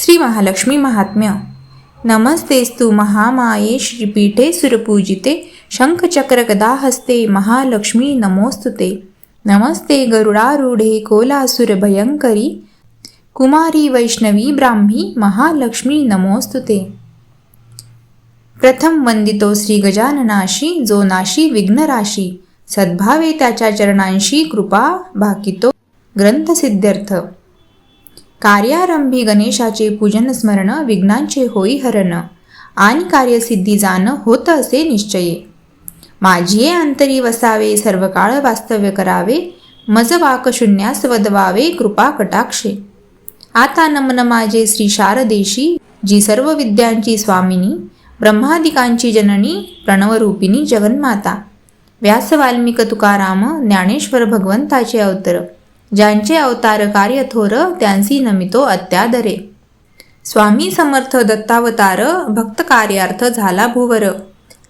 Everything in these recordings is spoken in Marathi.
श्री महालक्ष्मी महात्म्य. नमस्तेस्तु महामाये श्रीपीठे सुरपूजिते शंखचक्र गदाहस्ते महालक्ष्मी नमोस्तुते. नमस्ते गरुडारूढे कोलासुर भयंकरी कुमारी वैष्णवी ब्राह्मी महालक्ष्मी नमोस्तुते. प्रथम वंदितो श्री गजाननाशी जो नाशी विघ्नराशी सद्भावे त्याच्या चरणांशी कृपा भाकितो ग्रंथ सिद्ध्यर्थ. कार्यारंभी गणेशाचे पूजन स्मरण विघ्नांचे होई हरण आणि कार्यसिद्धी जाण होत असे निश्चये. माझिये अंतरी वसावे सर्व काळ वास्तव्य करावे मज वाक शून्यास वदवावे कृपा कटाक्षे. आता नमन माझे श्री शारदेशी जी सर्व विद्यांची स्वामिनी ब्रह्मादिकांची जननी प्रणवरूपिणी जगन्माता. व्यास वाल्मिक तुकाराम ज्ञानेश्वर भगवंताचे अवतर ज्यांचे अवतार कार्य थोर त्यांसी नमितो अत्यादरे. स्वामी समर्थ दत्तावतार भक्त कार्यार्थ झाला भूवर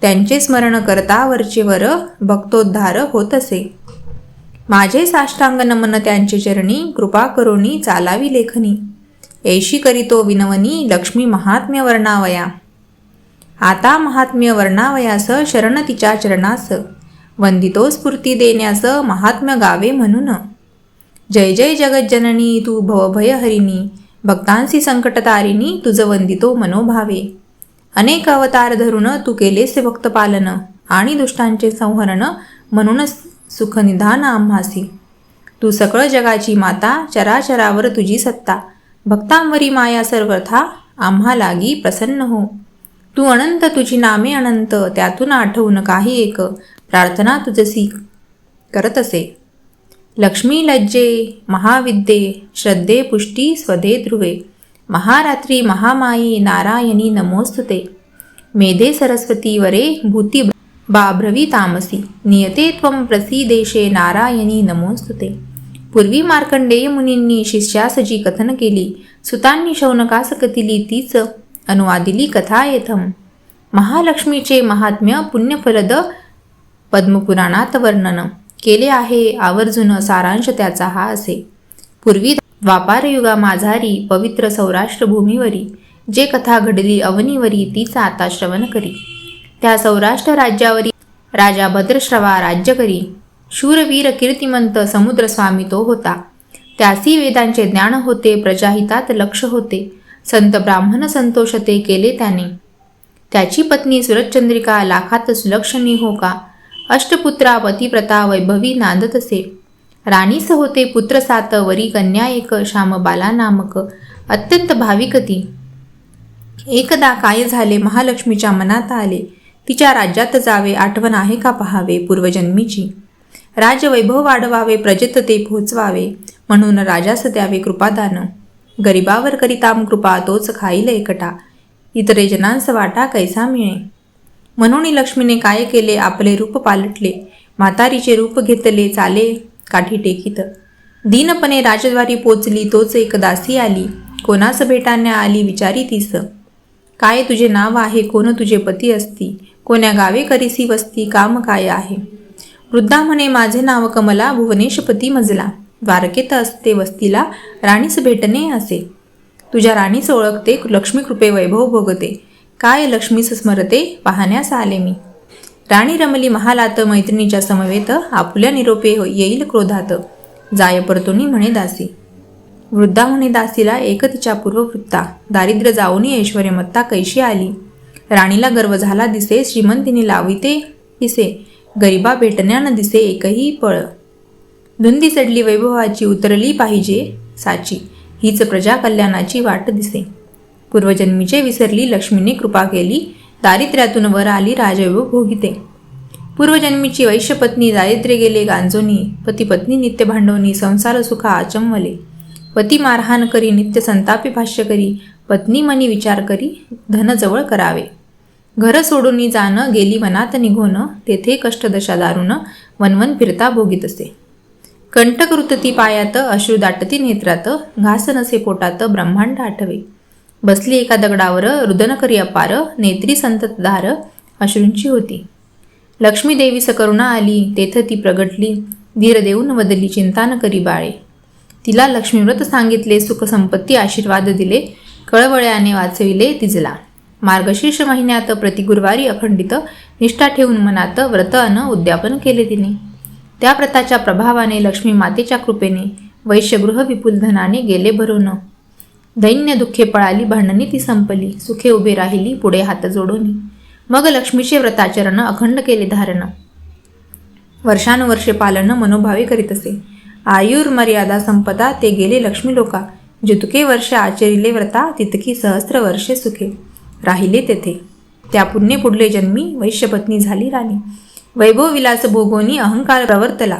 त्यांचे स्मरण करता वरचेवर भक्तोद्धार होत असे. माझे साष्टांग नमन त्यांचे चरणी कृपा करोनी चालावी लेखनी. ऐशी करीतो विनवनी लक्ष्मी महात्म्य वर्णावया. आता महात्म्य वर्णावयास शरण तिच्या चरणास वंदितो स्फूर्ती देण्यास महात्म्य गावे म्हणून. जय जय जगज्जननी तू भवभयहरिणी भक्तांसी संकटतारिणी तुझ वंदितो मनोभावे. अनेक अवतार धरून तू केलेसे भक्तपालन आणि दुष्टांचे संहरण म्हणून सुखनिधान आम्हासी. तू सकळ जगाची माता चराचरावर तुझी सत्ता भक्तांवरी माया सर्वथा आम्हा लागी प्रसन्न हो. तू अनंत तुझी नामे अनंत त्यातून आठवून काही एक प्रार्थना तुझसी करत असे. लक्ष्मी लज्जे महाविद्ये श्रद्धे पुष्टी स्वधे ध्रुवे महारात्री महामायी नारायणी नमोस्तुते. मेधे सरस्वती वरे भूती बाभ्रवी तामसी नियते त्वं प्रसीदेशे नारायणी नमोस्तुते. पूर्वी मार्कंडेय मुनींनी शिष्यासजी कथन केली सुतांनी शौनकास कथिली तीच अनुवादिली कथा येथम. महालक्ष्मीचे महात्म्य पुण्यफलद पद्मपुराणात वर्णन केले आहे आवर्जून सारांश त्याचा हा असे. पूर्वी द्वापारयुगा माझारी पवित्र सौराष्ट्र भूमीवरी जे कथा घडली अवनीवरी तीचा आता श्रवण करी. त्या सौराष्ट्र राज्यावरी राजा भद्रश्रवा राज्य करी. शूरवीर कीर्तिमंत समुद्रस्वामी तो होता. त्यासी वेदांचे ज्ञान होते प्रजाहितात लक्ष होते. संत ब्राह्मण संतोषते केले त्याने. त्याची पत्नी सुरचंद्रिका लाखात सुलक्षणी हो का. अष्टपुत्रा पतिप्रता वैभवी नांदत असे. राणीस होते पुत्र सात वरी कन्या एक श्यामबाला नामक अत्यंत भाविक ती. एकदा काय झाले महालक्ष्मीच्या मनात आले तिच्या राज्यात जावे आठवण आहे का पहावे पूर्वजन्मीची. राजवैभव वाढवावे प्रजेत ते पोहोचवावे म्हणून राजास द्यावे कृपादान. गरिबावर करिताम कृपा तोच खाईल एकटा इतरे जनांस वाटा कैसा मिळे. म्हणून लक्ष्मीने काय केले आपले रूप पालटले म्हातारीचे रूप घेतले चाले काठी टेकीत. दीनपणे राजद्वारी पोचली तोच एक दासी आली कोणास भेटाण्या आली विचारी तीस. काय तुझे नाव आहे कोण तुझे पती असती कोण्या गावे करीसी वस्ती काम काय आहे. वृद्धा म्हणे माझे नाव कमला भुवनेशपती मजला द्वारकेत असते वस्तीला राणीस भेटणे असे. तुझ्या राणीस ओळखते लक्ष्मी कृपे वैभव भोगते काय लक्ष्मीस स्मरते पाहण्यास आले मी. राणी रमली महालात मैत्रिणीच्या समवेत आपुल्या निरोपे येईल क्रोधात जाय परतोनी म्हणे दासी. वृद्धा म्हणे दासीला एक तिच्या पूर्ववृत्ता दारिद्र्य जाऊनी ऐश्वर्यमत्ता कैशी आली. राणीला गर्व झाला दिसे श्रीमंतीने लाविते दिसे गरिबा भेटण्या न दिसे एकही पळ. धुंदी चढली वैभवाची उतरली पाहिजे साची हीच प्रजा कल्याणाची वाट दिसे. पूर्वजन्मीचे विसरली लक्ष्मीने कृपा केली दारिद्र्यातून वर आली राजवैभव भोगिते. पूर्वजन्मीची वैश्यपत्नी दारिद्र्य गेले गांजोनी पती पत्नी नित्य भांडवनी संसार सुखा आचंवले. पती मारहाण करी नित्य संतापी भाष्य करी पत्नी मनी विचार करी धन जवळ करावे. घर सोडून जाणं गेली वनात निघोन तेथे कष्टदशा दारुण वनवन फिरता भोगीत असे. कंटक रुतती पायात अश्रू दाटती नेत्रात घास नसे पोटात ब्रह्मांड आठवे. बसली एका दगडावर रुदन करी अपार नेत्री संततधार अश्रूंची होती. लक्ष्मी देवी सकरुणा आली तेथ ती प्रगटली धीर देऊन वदली चिंता न करी बाळे. तिला लक्ष्मीव्रत सांगितले सुख संपत्ती आशीर्वाद दिले कळवळ्याने वाचविले तिजला. मार्गशीर्ष महिन्यात प्रति गुरुवारी अखंडित निष्ठा ठेवून मनात व्रत अन उद्यापन केले तिने. त्या व्रताच्या प्रभावाने लक्ष्मी मातेच्या कृपेने वैश्यगृह विपुल धनाने गेले भरून. दैन्य दुःखे पळाली, भांडणी ती संपली, सुखे उभे राहिली पुढे हात जोडून. मग लक्ष्मीचे व्रताचरण अखंड केले धारण. वर्षानुवर्षे पालन मनोभावे करीत असे. आयुर्मर्यादा संपदा ते गेले लक्ष्मी लोका. जितके वर्ष आचरिले व्रता तितकी सहस्त्र वर्षे सुखे राहिले तेथे. त्या पुण्य पुढले जन्मी वैश्यपत्नी झाली राणी. वैभव विलास भोगोनी अहंकार प्रवर्तला.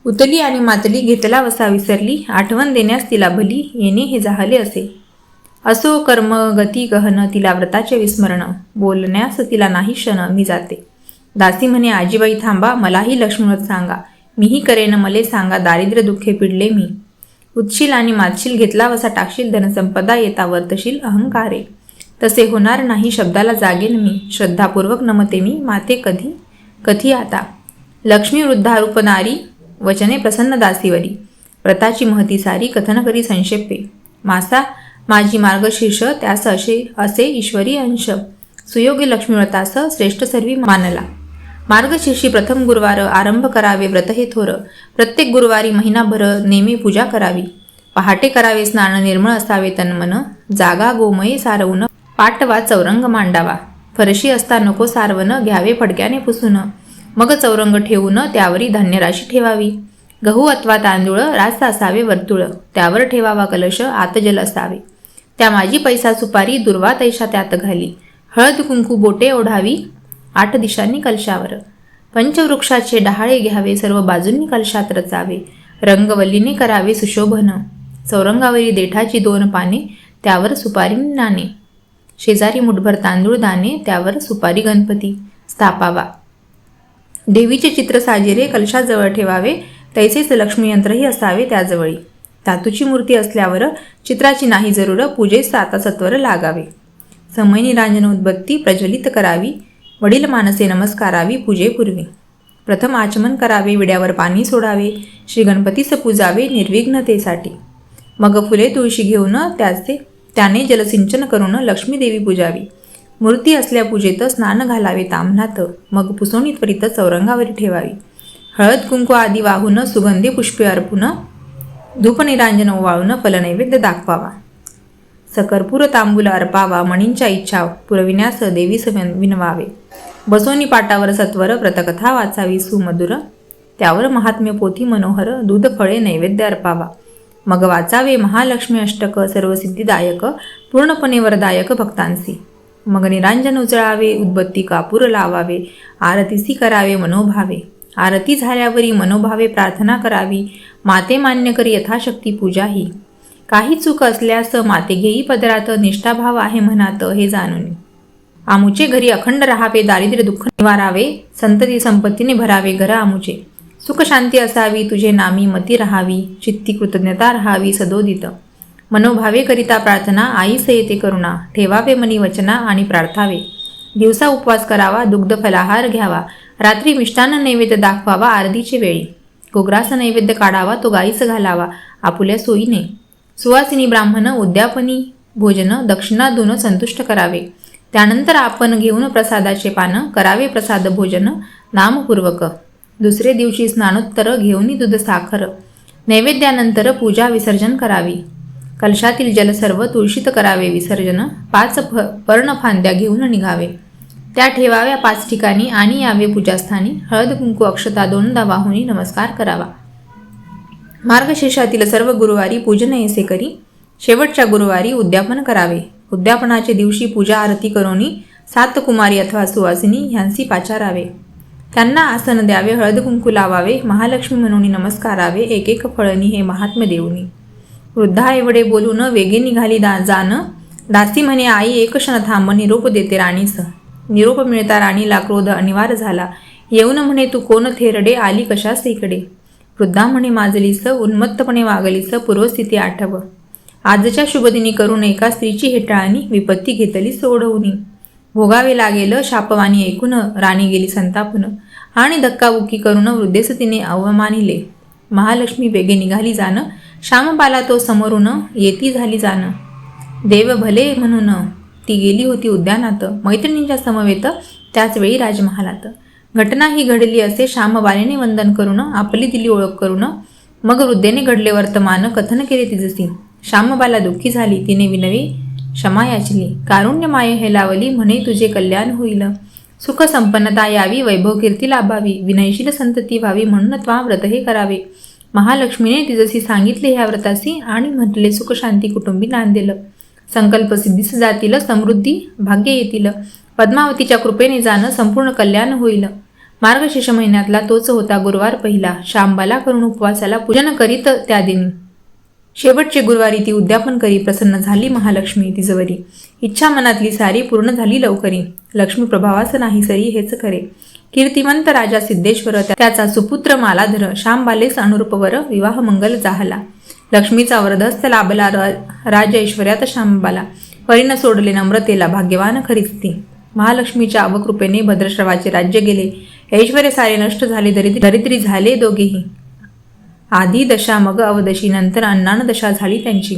उतली आणि मातली घेतला वसा विसरली. आठवण देण्यास तिला भली येणे हे जाहले असे. असो कर्म गती गहन तिला व्रताचे विस्मरण. बोलण्यास तिला नाही क्षण मी जाते. दासी म्हणे आजीबाई थांबा, मलाही लक्ष्मीव्रत सांगा. मीही करेन मले सांगा, दारिद्र्य दुःखे पिडले मी. उतशील आणि मातशील घेतला वसा टाकशील, धनसंपदा येता वर्तशील अहंकारे. तसे होणार नाही शब्दाला जागेन मी. श्रद्धापूर्वक नमते मी माते कधी कधी आता. लक्ष्मी वृद्धारूप नारी वचने प्रसन्न दासीवरी. व्रताची महती सारी कथन करी संक्षेपे. मासा माझी मार्गशीर्ष त्यास असे ईश्वरी अंश. सुयोग्य लक्ष्मीव्रतास श्रेष्ठ सर्वी मानला. मार्गशीर्षी प्रथम गुरुवार आरंभ करावे व्रत हे थोर. प्रत्येक गुरुवारी महिनाभर नेहमी पूजा करावी. पहाटे करावे स्नान, निर्मळ असावे तनमन. जागा गोमये सारवून पाटवा चौरंग मांडावा. फरशी असता नको सारवण, घ्यावे फडक्याने पुसून. मग चौरंग ठेवून त्यावरी धान्यराशी ठेवावी. गहू अथवा तांदूळ रास्त असावे वर्तुळ. त्यावर ठेवावा कलश, आत जल असावे. त्या माझी पैसा सुपारी दुर्वा तैशा त्यात घाली. हळद कुंकू बोटे ओढावी 8 दिशांनी कलशावर. पंचवृक्षाचे डहाळे घ्यावे, सर्व बाजूंनी कलशात रचावे. रंगवल्लीने करावे सुशोभन. चौरंगावरी देठाची 2 पाने, त्यावर सुपारी नाणे. शेजारी मुठभर तांदूळ दाणे, त्यावर सुपारी गणपती स्थापावा. देवीचे चित्र साजेरे कलशाजवळ ठेवावे. तैसेच लक्ष्मी यंत्रही असावे त्याजवळी. धातूची मूर्ती असल्यावर चित्राची नाही जरूर, पूजेस आता सत्वर लागावे. समय निरांजन उदबत्ती प्रज्वलित करावी. वडील मानसे नमस्कारावी पूजेपूर्वी. प्रथम आचमन करावे, विड्यावर पाणी सोडावे. श्री गणपतीस पूजावे निर्विघ्नतेसाठी. मग फुले तुळशी घेऊन त्याने जलसिंचन करून लक्ष्मी देवी पूजावी. मूर्ती असल्या पूजेत स्नान घालावे ताम्हणात. मग पुसोणी त्वरित चौरंगावरी ठेवावी. हळद कुंकू आदी वाहून सुगंधी पुष्पे अर्पून धूपनिरांजन ओवाळून फलनैवेद्य दाखवावा. सकर्पूर तांबूल अर्पावा. मणींच्या इच्छा पुरविण्यास देवीस विनवावे. बसोनी पाटावर सत्वर व्रतकथा वाचावी सुमधुर. त्यावर महात्म्य पोथी मनोहर. दूध फळे नैवेद्य अर्पावा. मग वाचावे महालक्ष्मी अष्टक, सर्वसिद्धिदायक पूर्णपणे वरदायक भक्तांसी. मग निरांजन उजळावे, उदबत्ती कापूर लावावे. आरतीसी करावे मनोभावे. आरती झाल्यावरी मनोभावे प्रार्थना करावी. माते मान्य करी यथाशक्ती पूजा ही. काही चूक असल्यास माते घेई पदरात. निष्ठाभाव आहे मनात हे जाणून. आमुचे घरी अखंड राहावे. दारिद्र्य दुःख निवारावे. संतती संपत्तीने भरावे घर आमुचे. सुख शांती असावी तुझे नामी मती राहावी. चित्ती कृतज्ञता राहावी सदोदित. मनोभावे करिता प्रार्थना आईस येते करुणा. ठेवावे मनी वचना आणि प्रार्थावे. दिवसा उपवास करावा, दुग्ध फलाहार घ्यावा. रात्री मिष्टान्न नैवेद्य दाखवावा आरतीचे वेळी. गोग्रास नैवेद्य काढावा, तो गाईस घालावा आपुल्या सोयीने. सुवासिनी ब्राह्मण उद्यापनी भोजन दक्षिणा देऊन संतुष्ट करावे. त्यानंतर आपण घेऊन प्रसादाचे पान करावे प्रसाद भोजन नामपूर्वक. दुसरे दिवशी स्नानोत्तर घेऊन दूध साखर. नैवेद्यानंतर पूजा विसर्जन करावी. कलशातील जल सर्व तुळशीत करावे विसर्जन. 5 पर्णफांद्या घेऊन निघावे. त्या ठेवाव्या 5 ठिकाणी आणि यावे पूजास्थानी. हळद कुंकू अक्षता 2दा वाहुनी नमस्कार करावा. मार्गशीर्षातील सर्व गुरुवारी पूजन ऐसे करी. शेवटच्या गुरुवारी उद्यापन करावे. उद्यापनाच्या दिवशी पूजा आरती करोनी 7 कुमारी अथवा सुवासिनी ह्यांसी पाचारावे. त्यांना आसन द्यावे, हळद कुंकू लावावे, महालक्ष्मी म्हणून नमस्कारावे. एक फळनी हे महात्म्य देऊनी. वृद्धा एवढे बोलून वेगे निघाली जान. दासी म्हणे आई एक क्षण थांब, निरोप देते राणीस. निरोप मिळता राणीला क्रोध अनिवार्य झाला. येऊन म्हणे तू कोण थेरडे, आली कशास इकडे. वृद्धा म्हणे माजलीस, उन्मत्तपणे वागलीस, पूर्वस्थिती आठव. आजच्या शुभदिनी करून एका स्त्रीची हेटाळणी, विपत्ती घेतली सोडवूनी. भोगावे लागेल शापवाणी ऐकून राणी गेली संतापून. आणि धक्काबुक्की करून वृद्धेस तिने अवमानिले. महालक्ष्मी वेगे निघाली जाण. श्यामबाला तो समोरून येती झाली जाण. देव भले म्हणून ती गेली होती उद्यानात, मैत्रिणींच्या समवेत त्याच वेळी राजमहालात. घटना ही घडली असे श्यामबालेने वंदन करून, आपली दिली ओळख करून. मग वृद्धेने घडले वर्तमान कथन केले तिजसी. श्यामबाला दुःखी झाली, तिने विनवी क्षमा याचली. कारुण्य माये हे लावली, म्हणे तुझे कल्याण होईल. सुख संपन्नता यावी, वैभव कीर्ती लाभावी, विनयशील संतती व्हावी, म्हणून त्वा व्रत हे करावे. महालक्ष्मीने तिजसी सांगितले ह्या व्रतासी, आणि म्हटले सुख शांती कुटुंबी नांदेल. संकल्प सिद्धीस जातील, समृद्धी भाग्य येतील. पद्मावतीच्या कृपेने जाणं संपूर्ण कल्याण होईल. मार्गशीर्ष महिन्यातला तोच होता गुरुवार पहिला. श्यामबाला करून उपवासाला पूजन करीत त्या दिनी. शेवटचे गुरुवारी ती उद्यापन करी. प्रसन्न झाली महालक्ष्मी तिजवरी. इच्छा मनातली सारी पूर्ण झाली लवकरी. लक्ष्मी प्रभावास नाही सरी, हेच खरे. कीर्तिवंत राजा सिद्धेश्वर त्याचा सुपुत्र मालाधर. श्यामबालेस अनुरूपवर विवाह मंगल जाहला. लक्ष्मीचा वरदहस्त लाभला राज ऐश्वर्यात श्यामबाला. परीनं सोडले नम्रतेला, भाग्यवान खरीच ती. महालक्ष्मीच्या अवकृपेने भद्रश्रवाचे राज्य गेले. ऐश्वर्य सारे नष्ट झाले, दरिद्री झाले दोघेही. आधी दशा मग अवदशी, नंतर अन्नान दशा झाली त्यांची.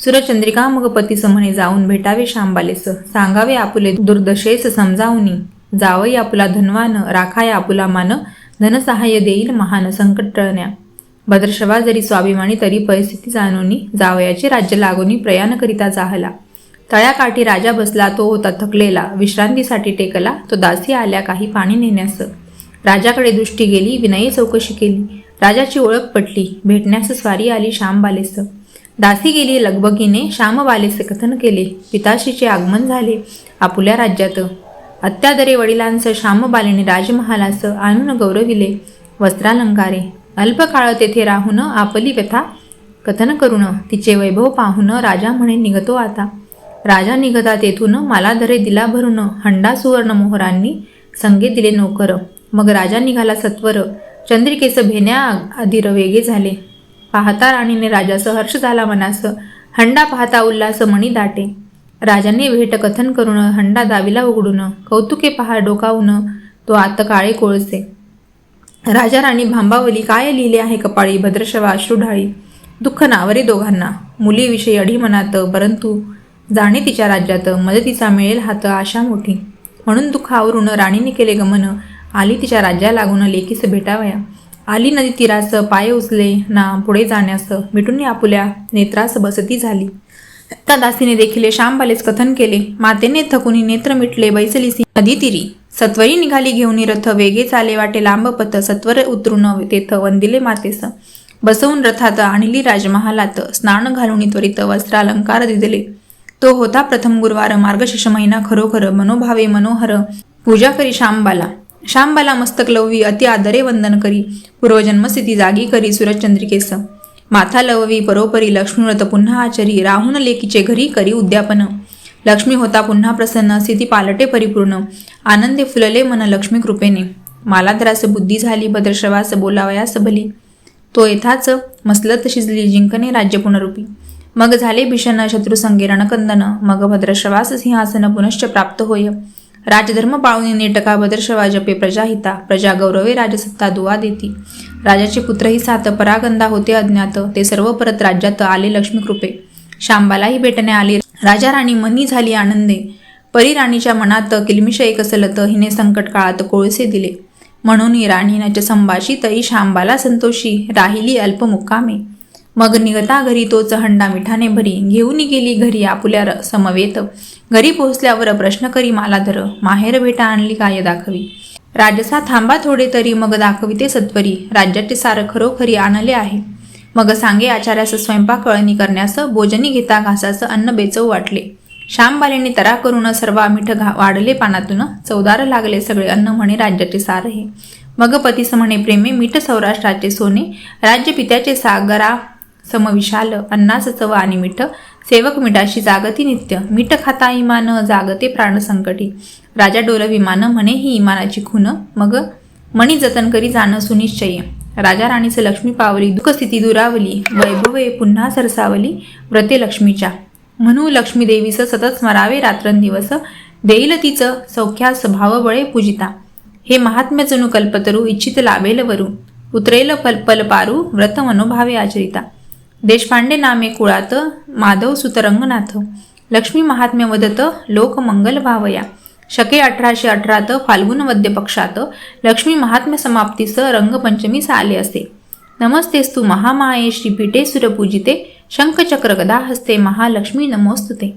सुरचंद्रिका मग पतीस म्हणे जाऊन भेटावे श्यामबालेस. सांगावे आपुले दुर्दशेस समजावूनी. जावई आपुला धनवान, राखाय आपुला मान. धनसहाय्य देईल महान, संकट टळण्या. भद्रश्रवा जरी स्वाभिमानी, तरी परिस्थिती जाणूनी. जावयाचे राज्य लागोनी प्रयाण करिता जाहला. तळ्याकाठी राजा बसला, तो होता थकलेला. विश्रांतीसाठी टेकला, तो दासी आल्या काही पाणी नेण्यास. राजाकडे दृष्टी गेली, विनयी चौकशी केली. राजाची ओळख पटली, भेटण्यास स्वारी आली श्यामबालेस. दासी गेली लगबगीने, श्यामबालेस कथन केले. पिताश्रीचे आगमन झाले आपुल्या राज्यात. अत्यादरे वडिलांचं श्यामबालेने राजमहालास आणून गौरविले. वस्त्रालंकारे अल्पकाळ तेथे राहून, आपली व्यथा कथन करून. तिचे वैभव पाहून राजा म्हणे निघतो आता. राजा निघता तेथून, मालाधरे दिला भरून. हंडा सुवर्ण मोहरांनी संगे दिले नोकर. मग राजा निघाला सत्वर. चंद्रिकेस भेण्या अधीर वेगे झाले. पाहता राणीने राजास हर्ष झाला मनास. हंडा पाहता उल्हास मणी दाटे. राजाने भेट कथन करून, हंडा दाविला उघडून. कौतुके पहा डोकावून, तो आत काळे कोळसे. राजा राणी भांबावली, काय लिहिले आहे कपाळी. भद्रश्रवा अश्रू ढाळी. दुःख नावरे दोघांना. मुलीविषयी अढी मनात, परंतु जाणे तिच्या राज्यात. मदतीचा मिळेल हात, आशा मोठी. म्हणून दुःख आवरून राणीने केले गमन. आली तिच्या राज्या लागून, लेकीस भेटावया. आली नदी तीरास, पाय उचले ना पुढे जाण्यास. मिटून आपुल्या नेत्रास बसती झाली. त्या दासीने देखील श्यामबालेस कथन केले. मातेने थकुनी नेत्र मिटले, बैसलीसी नदी तीरी. सत्वरी निघाली घेऊन रथ, वेगे चाले वाटे लांब पथ. सत्वर उतरून तेथ वंदिले मातेस. बसवून रथात आणली राजमहालात. स्नान घालून त्वरित वस्त्रालंकार दिदले. तो होता प्रथम गुरुवार, मार्गशीर्ष महिना खरोखर. मनोभावे मनोहर पूजा करी श्यामबाला. श्यामबाला मस्तक लववी, अति आदरे वंदन करी. पूर्वजन्मस्थिती जागी करी सुरचंद्रिकेस. माथा लववी परोपरी, लक्ष्मीव्रत पुन्हा आचरी. राहून लेकीचे घरी करी उद्यापन. लक्ष्मी होता पुन्हा प्रसन्न, स्थिती पालटे परिपूर्ण. आनंदे फुलले मन लक्ष्मी कृपेने. मालाधरास बुद्धी झाली, भद्रश्रवास बोलावयास भली. तो येथाच मसलत शिजली, जिंकणे राज्य पुनरूपी. मग झाले भीषण शत्रुसंगे रणकंदन. मग भद्रश्रवास सिंहासन पुनश्च प्राप्त होय. राजधर्म पाळून नेटका भद्रश्रवा जपे प्रजाहिता. प्रजा गौरवे राजसत्ता दुवा देती. राजाचे पुत्रही 7 परागंदा होते अज्ञात. ते सर्व परत राज्यात आले लक्ष्मी कृपे. श्यामबालाही भेटण्या आली. राजा राणी मनी झाली आनंदे. परी राणीच्या मनात किलमिष एक सलत. हिने संकट काळात कोळसे दिले. म्हणून राणीनाच संभाषित. श्यामबाला संतोषी राहिली अल्प मुक्कामे. मग निघता घरी तोच हंडा मिठाने भरी. घेऊन गेली घरी आपुल्या समवेत. घरी पोहोचल्यावर प्रश्न करी मालाधर. माहेर भेटा आणली काय दाखवी. राजसा थांबा थोडे तरी, मग दाखविते सत्वरी. राज्याचे सार खरोखरी आणले आहे. मग सांगे आचार्यास स्वयंपाक कळणी करण्यास. भोजनी घेता घासास अन्न बेचव वाटले. श्यामबालेने तरा करून सर्व मीठ वाढले पानातून. चवदार लागले सगळे अन्न, म्हणे राज्याचे सार हे. मग पतीस म्हणे प्रेमे, मीठ सौराष्ट्राचे सोने. राज्य पित्याचे सागरा समविशाल. अन्नास चव आणि मीठ. सेवक मिठाशी जागती नित्य. मीठ खाता इमान, जागते प्राण संकटी. राजा डोलवी मान, म्हणे ही इमानाची खून. मग मणी जतन करी जाणं सुनिश्चय. राजा राणीच लक्ष्मी पावली. दुःखस्थिती दुरावली. वैभवे पुन्हा सरसावली व्रते लक्ष्मीच्या. म्हणू लक्ष्मी देवीस सतत स्मरावे रात्रंदिवस. देईल तिचं सौख्यास भावबळे पूजिता. हे महात्म्य जणू कल्पतरू. इच्छित लाभेल वरू. उतरेल पल पारू. व्रत मनोभावे आचरिता. देशपांडे नामे कुळात. माधव सुत रंगनाथ. लक्ष्मी महात्म्य वदत लोकमंगल भावया. शके 1818 फाल्गुन वद्य पक्षात लक्ष्मी महात्म्य समाप्तीस रंगपंचमीस आले असे. नमस्तेस्तु महामाये श्रीपीठे सुरपूजिते शंखचक्र गदा हस्ते महालक्ष्मी नमोस्तुते.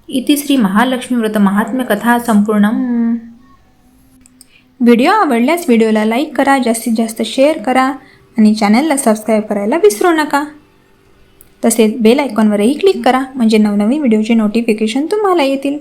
इति श्री महालक्ष्मी व्रत महात्म्य कथा संपूर्णम. व्हिडिओ आवडल्यास व्हिडिओला लाईक करा, जास्तीत जास्त शेअर करा आणि चॅनलला सबस्क्राईब करायला विसरू नका. तसेच बेल आयकॉनवरही क्लिक करा म्हणजे नवनवीन व्हिडिओचे नोटिफिकेशन तुम्हाला येतील.